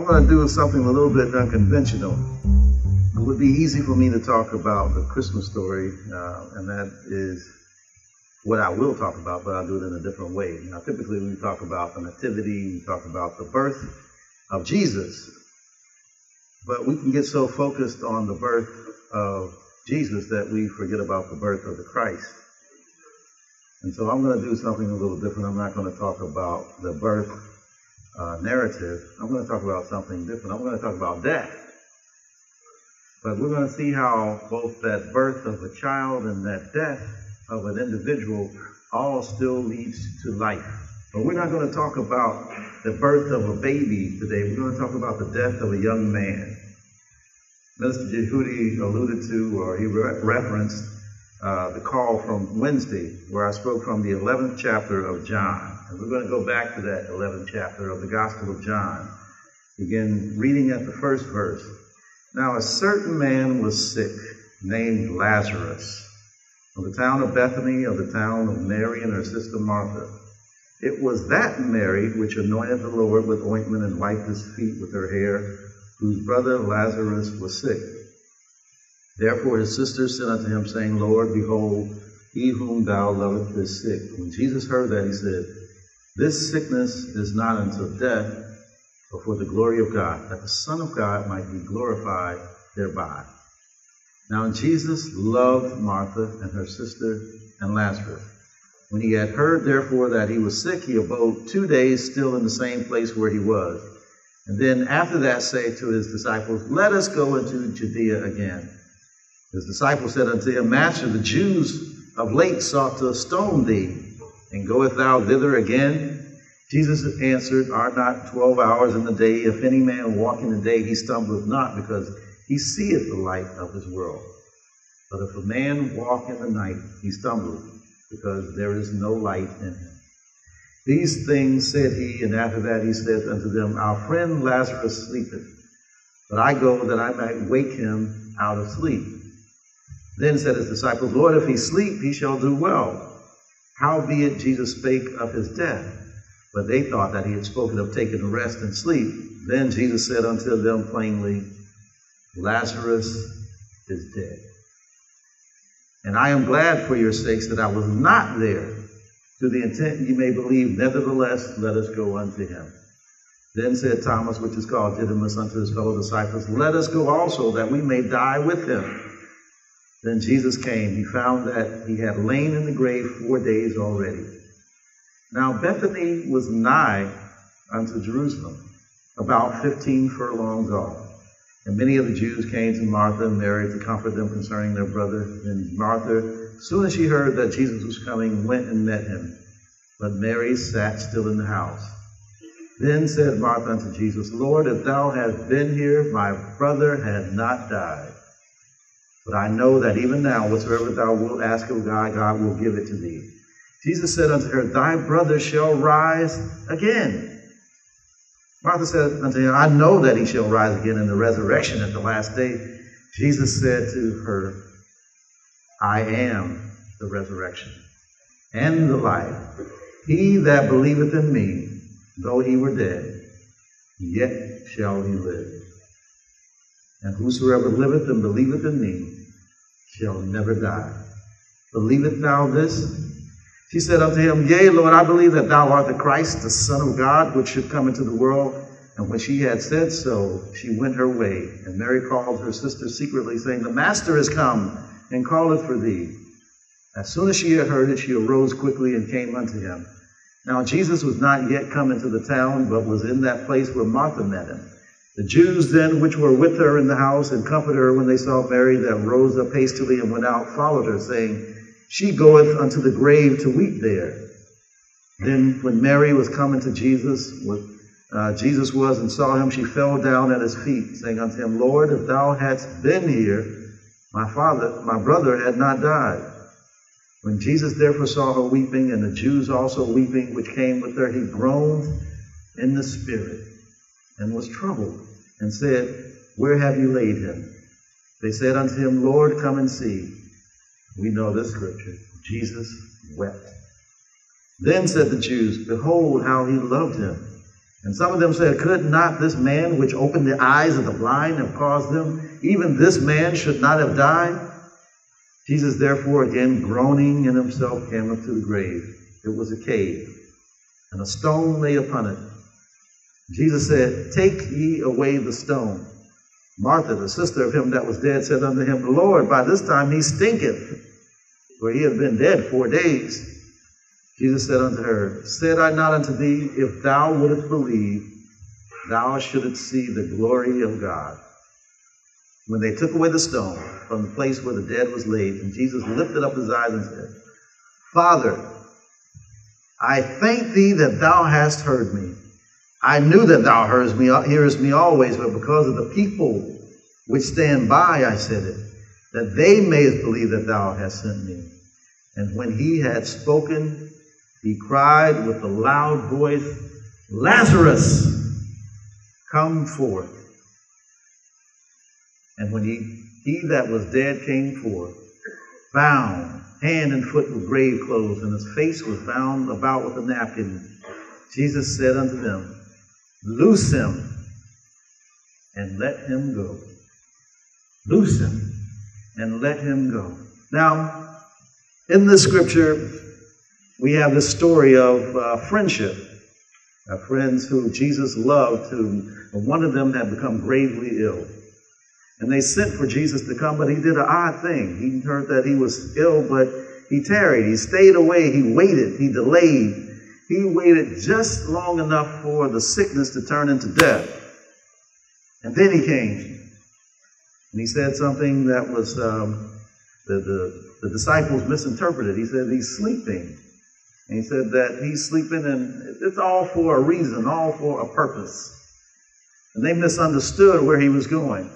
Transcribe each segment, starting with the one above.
I'm going to do something a little bit unconventional. It would be easy for me to talk about the Christmas story, and that is what I will talk about, but I'll do it in a different way. Now, typically we talk about the nativity, we talk about the birth of Jesus, but we can get so focused on the birth of Jesus that we forget about the birth of the Christ. And so I'm going to do something a little different. I'm not going to talk about the birth narrative. I'm going to talk about something different. I'm going to talk about death. But we're going to see how both that birth of a child and that death of an individual all still leads to life. But we're not going to talk about the birth of a baby today. We're going to talk about the death of a young man. Minister Jehudi alluded to, or he referenced, the call from Wednesday, where I spoke from the 11th chapter of John. And we're going to go back to that 11th chapter of the Gospel of John. Begin reading at the first verse. Now a certain man was sick, named Lazarus, of the town of Bethany, of the town of Mary and her sister Martha. It was that Mary which anointed the Lord with ointment and wiped his feet with her hair, whose brother Lazarus was sick. Therefore his sisters sent unto him, saying, Lord, behold, he whom thou lovest is sick. When Jesus heard that, he said, This sickness is not unto death, but for the glory of God, that the Son of God might be glorified thereby. Now Jesus loved Martha and her sister and Lazarus. When he had heard, therefore, that he was sick, he abode 2 days still in the same place where he was. And then after that said to his disciples, Let us go into Judea again. His disciples said unto him, Master, the Jews of late sought to stone thee, and goest thou thither again? Jesus answered, Are not 12 hours in the day? If any man walk in the day, he stumbleth not, because he seeth the light of this world. But if a man walk in the night, he stumbleth, because there is no light in him. These things said he, and after that he said unto them, Our friend Lazarus sleepeth, but I go that I might wake him out of sleep. Then said his disciples, Lord, if he sleep, he shall do well. Howbeit Jesus spake of his death, but they thought that he had spoken of taking rest and sleep. Then Jesus said unto them plainly, Lazarus is dead. And I am glad for your sakes that I was not there, to the intent ye may believe. Nevertheless, let us go unto him. Then said Thomas, which is called Didymus, unto his fellow disciples, Let us go also, that we may die with him. Then Jesus came. He found that he had lain in the grave 4 days already. Now Bethany was nigh unto Jerusalem, about 15 furlongs off. And many of the Jews came to Martha and Mary to comfort them concerning their brother. And Martha, as soon as she heard that Jesus was coming, went and met him. But Mary sat still in the house. Then said Martha unto Jesus, Lord, if thou hadst been here, my brother had not died. But I know that even now, whatsoever thou wilt ask of God, God will give it to thee. Jesus said unto her, Thy brother shall rise again. Martha said unto him, I know that he shall rise again in the resurrection at the last day. Jesus said to her, I am the resurrection and the life. He that believeth in me, though he were dead, yet shall he live. And whosoever liveth and believeth in me shall never die. Believest thou this? She said unto him, Yea, Lord, I believe that thou art the Christ, the Son of God, which should come into the world. And when she had said so, she went her way. And Mary called her sister secretly, saying, The Master is come, and calleth for thee. As soon as she had heard it, she arose quickly and came unto him. Now Jesus was not yet come into the town, but was in that place where Martha met him. The Jews then, which were with her in the house, and comforted her when they saw Mary, that rose up hastily and went out, followed her, saying, She goeth unto the grave to weep there. Then when Mary was coming to Jesus, Jesus was, and saw him, she fell down at his feet, saying unto him, Lord, if thou hadst been here, my brother had not died. When Jesus therefore saw her weeping, and the Jews also weeping, which came with her, he groaned in the spirit, and was troubled, and said, Where have you laid him? They said unto him, Lord, come and see. We know this scripture. Jesus wept. Then said the Jews, Behold how he loved him. And some of them said, could not this man which opened the eyes of the blind have caused them, even this man should not have died? Jesus, therefore, again groaning in himself, came up to the grave. It was a cave, and a stone lay upon it. Jesus said, take ye away the stone. Martha, the sister of him that was dead, said unto him, Lord, by this time he stinketh, for he had been dead 4 days. Jesus said unto her, said I not unto thee, if thou wouldest believe, thou shouldest see the glory of God. When they took away the stone from the place where the dead was laid, and Jesus lifted up his eyes and said, Father, I thank thee that thou hast heard me. I knew that thou hearest me always, but because of the people which stand by, I said it, that they may believe that thou hast sent me. And when he had spoken, he cried with a loud voice, Lazarus, come forth. And when he that was dead came forth, bound hand and foot with grave clothes, and his face was bound about with a napkin, Jesus said unto them, loose him and let him go. Loose him and let him go. Now, in this scripture, we have this story of friendship. Friends who Jesus loved, one of them had become gravely ill. And they sent for Jesus to come, but he did an odd thing. He heard that he was ill, but he tarried. He stayed away. He waited. He delayed. He waited just long enough for the sickness to turn into death. And then he came. And he said something that was, the disciples misinterpreted. He said, he's sleeping. And he said that he's sleeping, and it's all for a reason, all for a purpose. And they misunderstood where he was going.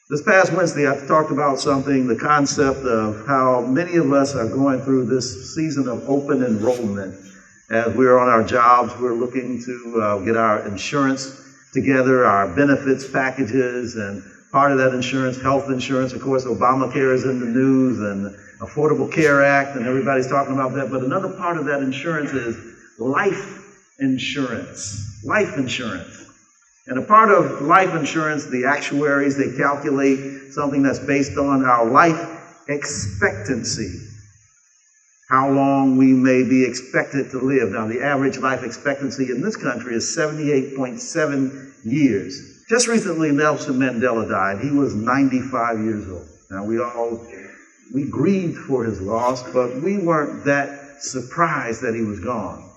This past Wednesday, I talked about something, the concept of how many of us are going through this season of open enrollment. As we're on our jobs, we're looking to get our insurance together, our benefits packages, and part of that insurance, health insurance. Of course, Obamacare is in the news, and Affordable Care Act, and everybody's talking about that. But another part of that insurance is life insurance. Life insurance. And a part of life insurance, the actuaries, they calculate something that's based on our life expectancy. How long we may be expected to live. Now, the average life expectancy in this country is 78.7 years. Just recently, Nelson Mandela died. He was 95 years old. Now, we grieved for his loss, but we weren't that surprised that he was gone.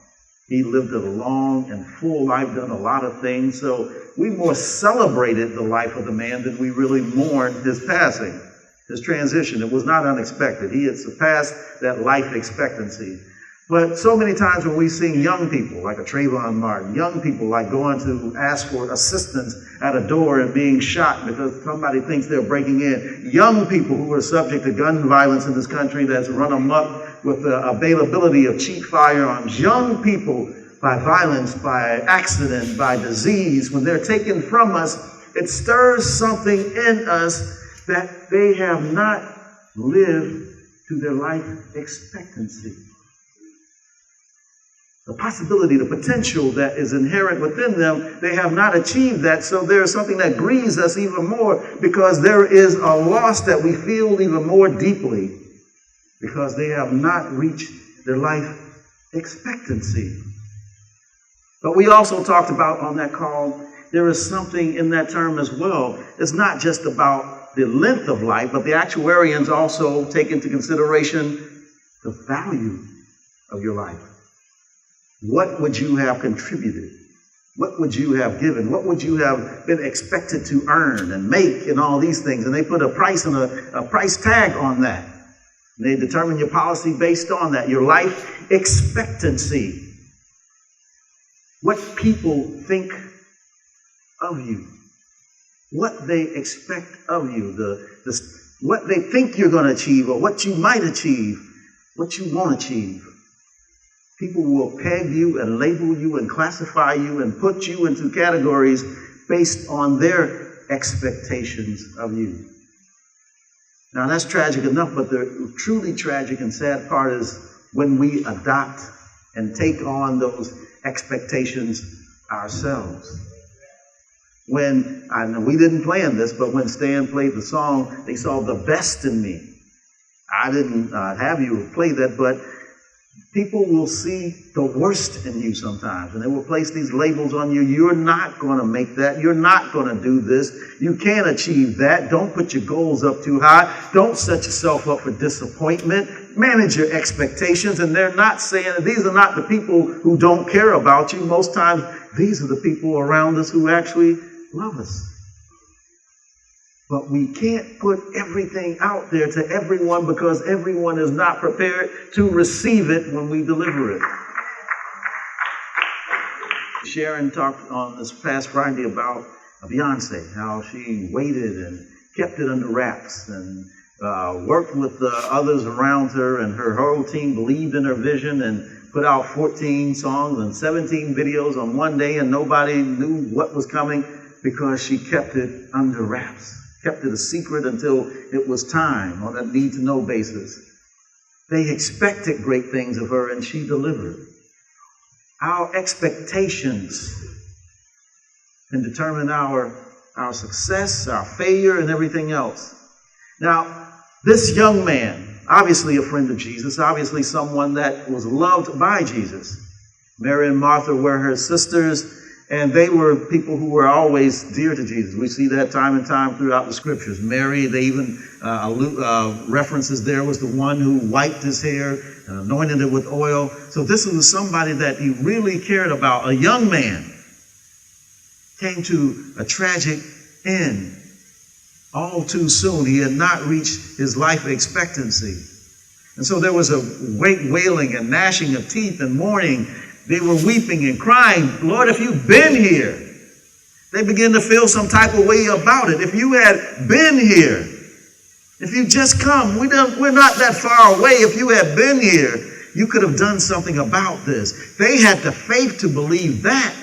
He lived a long and full life, done a lot of things, so we more celebrated the life of the man than we really mourned his passing, his transition. It was not unexpected. He had surpassed that life expectancy. But so many times when we see young people, like a Trayvon Martin, young people like going to ask for assistance at a door and being shot because somebody thinks they're breaking in, young people who are subject to gun violence in this country that's run amok with the availability of cheap firearms, young people by violence, by accident, by disease, when they're taken from us, it stirs something in us that they have not lived to their life expectancy. The possibility, the potential that is inherent within them, they have not achieved that. So there's something that grieves us even more because there is a loss that we feel even more deeply because they have not reached their life expectancy. But we also talked about on that call, there is something in that term as well. It's not just about the length of life, but the actuarians also take into consideration the value of your life. What would you have contributed? What would you have given? What would you have been expected to earn and make and all these things? And they put a price and a price tag on that. And they determine your policy based on that, your life expectancy. What people think of you. What they expect of you. What they think you're going to achieve or what you might achieve, what you won't achieve. People will peg you and label you and classify you and put you into categories based on their expectations of you. Now, that's tragic enough, but the truly tragic and sad part is when we adopt and take on those expectations ourselves. When, I know we didn't plan this, but when Stan played the song, they saw the best in me. I didn't have you play that, but people will see the worst in you sometimes, and they will place these labels on you. You're not going to make that. You're not going to do this. You can't achieve that. Don't put your goals up too high. Don't set yourself up for disappointment. Manage your expectations. And they're not saying, these are not the people who don't care about you. Most times, these are the people around us who actually love us. But we can't put everything out there to everyone because everyone is not prepared to receive it when we deliver it. Sharon talked on this past Friday about Beyonce, how she waited and kept it under wraps and worked with the others around her, and her whole team believed in her vision and put out 14 songs and 17 videos on one day, and nobody knew what was coming because she kept it under wraps. Kept it a secret until it was time on a need-to-know basis. They expected great things of her, and she delivered. Our expectations can determine our success, our failure, and everything else. Now, this young man, obviously a friend of Jesus, obviously someone that was loved by Jesus. Mary and Martha were her sisters, and they were people who were always dear to Jesus. We see that time and time throughout the scriptures. Mary, they even references there, was the one who wiped his hair and anointed it with oil. So this was somebody that he really cared about. A young man came to a tragic end all too soon. He had not reached his life expectancy. And so there was a great wailing and gnashing of teeth and mourning. They were weeping and crying, Lord, if you've been here. They began to feel some type of way about it. If you had been here, if you just come, we're not that far away. If you had been here, you could have done something about this. They had the faith to believe that.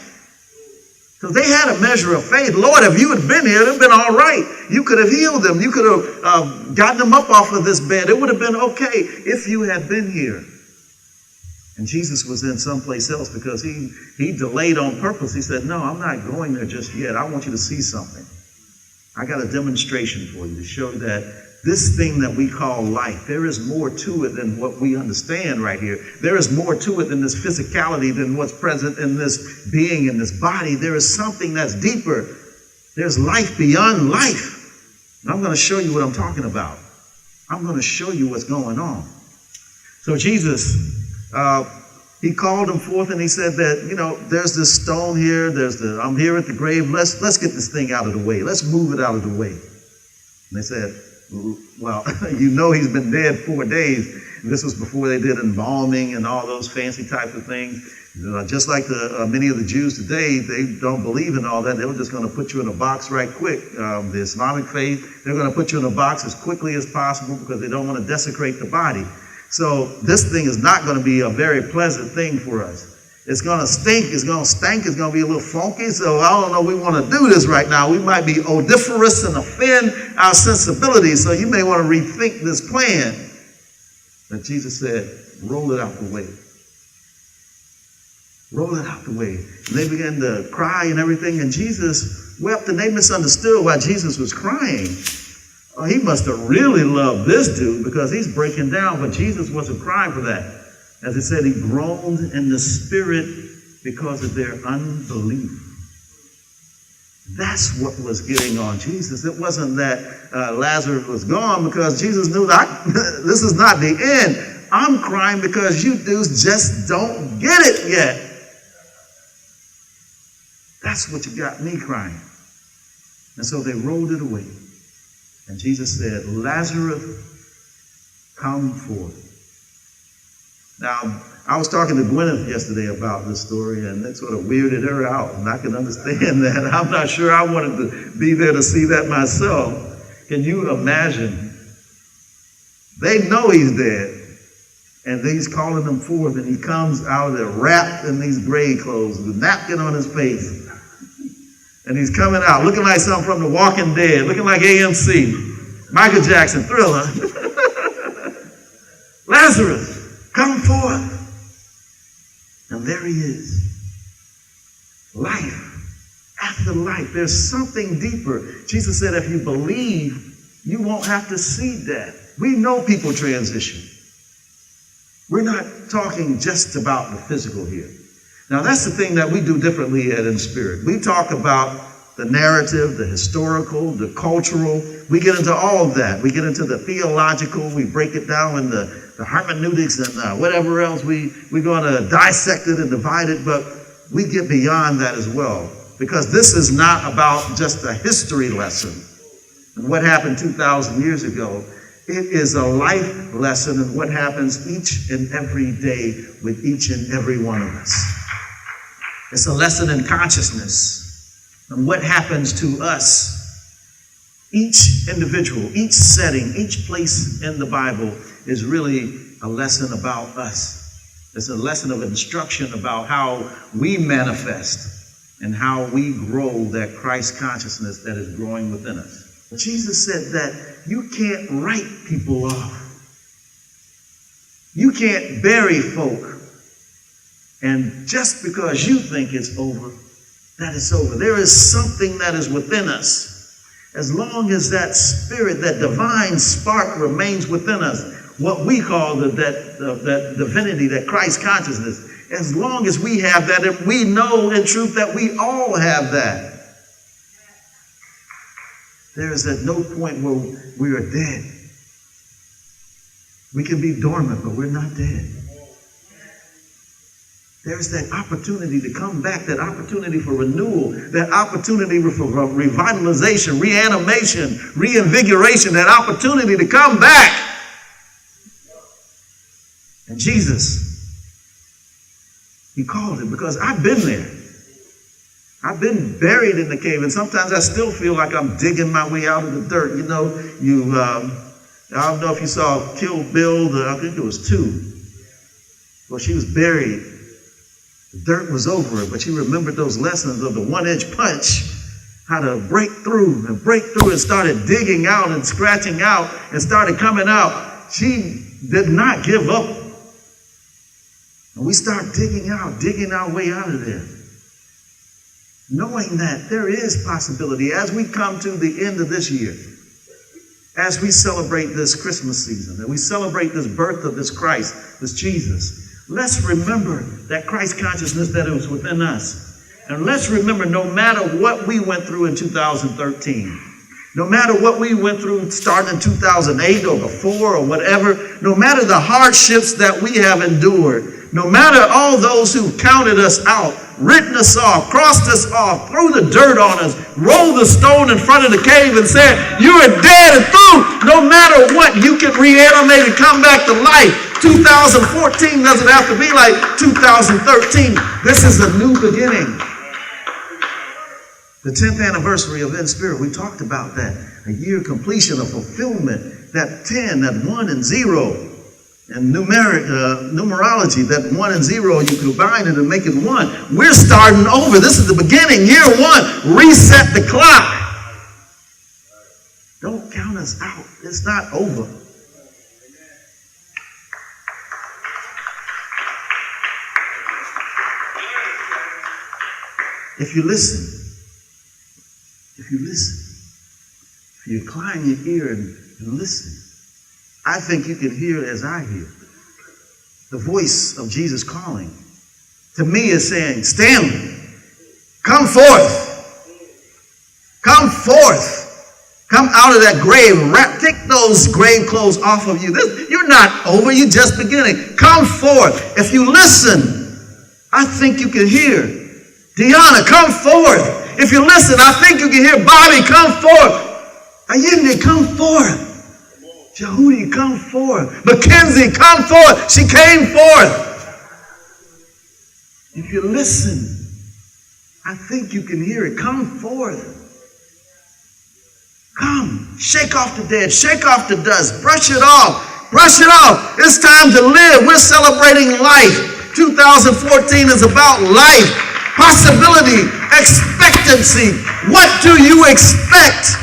So they had a measure of faith. Lord, if you had been here, it would have been all right. You could have healed them. You could have gotten them up off of this bed. It would have been okay if you had been here. And Jesus was in someplace else because he delayed on purpose. He said, no, I'm not going there just yet. I want you to see something. I got a demonstration for you to show that this thing that we call life, there is more to it than what we understand right here. There is more to it than this physicality, than what's present in this being, in this body. There is something that's deeper. There's life beyond life. And I'm going to show you what I'm talking about. I'm going to show you what's going on. So Jesus, he called them forth and he said that, there's this stone here. I'm here at the grave. Let's get this thing out of the way. Let's move it out of the way. And they said, well, he's been dead 4 days. And this was before they did embalming and all those fancy types of things. Just like many of the Jews today, they don't believe in all that. They were just going to put you in a box right quick. The Islamic faith, they're going to put you in a box as quickly as possible because they don't want to desecrate the body. So this thing is not going to be a very pleasant thing for us. It's going to stink. It's going to stank. It's going to be a little funky. So I don't know. We want to do this right now. We might be odoriferous and offend our sensibilities. So you may want to rethink this plan. But Jesus said, roll it out the way. Roll it out the way. And they began to cry and everything. And Jesus wept, and they misunderstood why Jesus was crying. Oh, he must have really loved this dude because he's breaking down. But Jesus wasn't crying for that. As it said, he groaned in the spirit because of their unbelief. That's what was getting on Jesus. It wasn't that Lazarus was gone, because Jesus knew that this is not the end. I'm crying because you dudes just don't get it yet. That's what you got me crying. And so they rolled it away. And Jesus said, Lazarus, come forth. Now, I was talking to Gwyneth yesterday about this story, and it sort of weirded her out, and I can understand that. I'm not sure I wanted to be there to see that myself. Can you imagine? They know he's dead, and he's calling them forth, and he comes out of there wrapped in these grave clothes with a napkin on his face. And he's coming out looking like something from The Walking Dead, looking like AMC, Michael Jackson, Thriller. Lazarus, come forth. And there he is. Life. There's something deeper. Jesus said, if you believe, you won't have to see death. We know people transition. We're not talking just about the physical here. Now, that's the thing that we do differently at InSpirit. We talk about the narrative, the historical, the cultural. We get into all of that. We get into the theological. We break it down in the hermeneutics and whatever else. We're going to dissect it and divide it, but we get beyond that as well. Because this is not about just a history lesson and what happened 2,000 years ago. It is a life lesson in what happens each and every day with each and every one of us. It's a lesson in consciousness and what happens to us. Each individual, each setting, each place in the Bible is really a lesson about us. It's a lesson of instruction about how we manifest and how we grow that Christ consciousness that is growing within us. Jesus said that you can't write people off. You can't bury folk. And just because you think it's over, that it's over. There is something that is within us. As long as that spirit, that divine spark remains within us, what we call that divinity, that Christ consciousness, as long as we have that, if we know in truth that we all have that, there is at no point where we are dead. We can be dormant, but we're not dead. There's that opportunity to come back, that opportunity for renewal, that opportunity for revitalization, reanimation, reinvigoration, that opportunity to come back. And Jesus, he called it, because I've been there. I've been buried in the cave, and sometimes I still feel like I'm digging my way out of the dirt. You know, I don't know if you saw Kill Bill, I think it was 2. Well, she was buried. The dirt was over her, but she remembered those lessons of the 1-inch punch, how to break through and started digging out and scratching out and started coming out. She did not give up. And we start digging our way out of there. Knowing that there is possibility as we come to the end of this year, as we celebrate this Christmas season, and we celebrate this birth of this Christ, this Jesus, let's remember that Christ consciousness that is within us. And let's remember, no matter what we went through in 2013, no matter what we went through starting in 2008 or before or whatever, no matter the hardships that we have endured, no matter all those who counted us out, written us off, crossed us off, threw the dirt on us, rolled the stone in front of the cave and said, you are dead and through. No matter what, you can reanimate and come back to life. 2014 doesn't have to be like 2013. This is a new beginning. The 10th anniversary of InSpirit, we talked about that. A year completion, a fulfillment. That 10, that 1 and 0. And numerology, that 1 and 0, you combine it and make it 1. We're starting over. This is the beginning, year 1. Reset the clock. Don't count us out. It's not over. If you listen, if you incline your ear and listen, I think you can hear it as I hear. The voice of Jesus calling. To me is saying, Stanley, come forth. Come forth. Come out of that grave. Take those grave clothes off of you. You're not over. You're just beginning. Come forth. If you listen, I think you can hear. Deanna, come forth. If you listen, I think you can hear. Bobby, come forth. Ayende, come forth. Jehudi, come forth. Mackenzie, come forth. She came forth. If you listen, I think you can hear it. Come forth. Come. Shake off the dead. Shake off the dust. Brush it off. Brush it off. It's time to live. We're celebrating life. 2014 is about life. Possibility. Expectancy. What do you expect?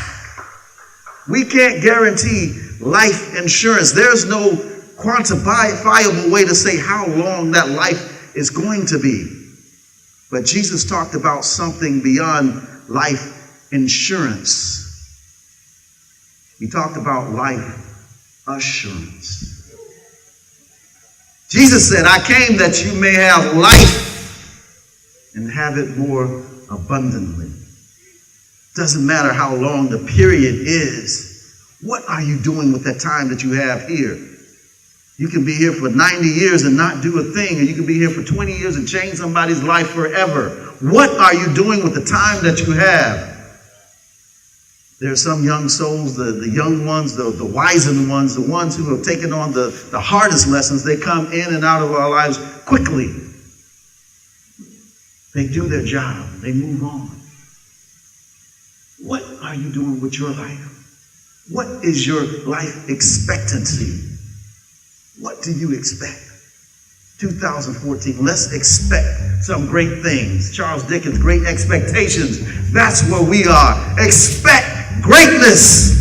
We can't guarantee life insurance. There's no quantifiable way to say how long that life is going to be. But Jesus talked about something beyond life insurance. He talked about life assurance. Jesus said, I came that you may have life and have it more abundantly. Doesn't matter how long the period is. What are you doing with that time that you have here? You can be here for 90 years and not do a thing, or you can be here for 20 years and change somebody's life forever. What are you doing with the time that you have? There are some young souls, the young ones, the wizened ones, the ones who have taken on the hardest lessons. They come in and out of our lives quickly. They do their job. They move on. What are you doing with your life? What is your life expectancy? What do you expect? 2014, let's expect some great things. Charles Dickens, Great Expectations. That's where we are. Expect greatness.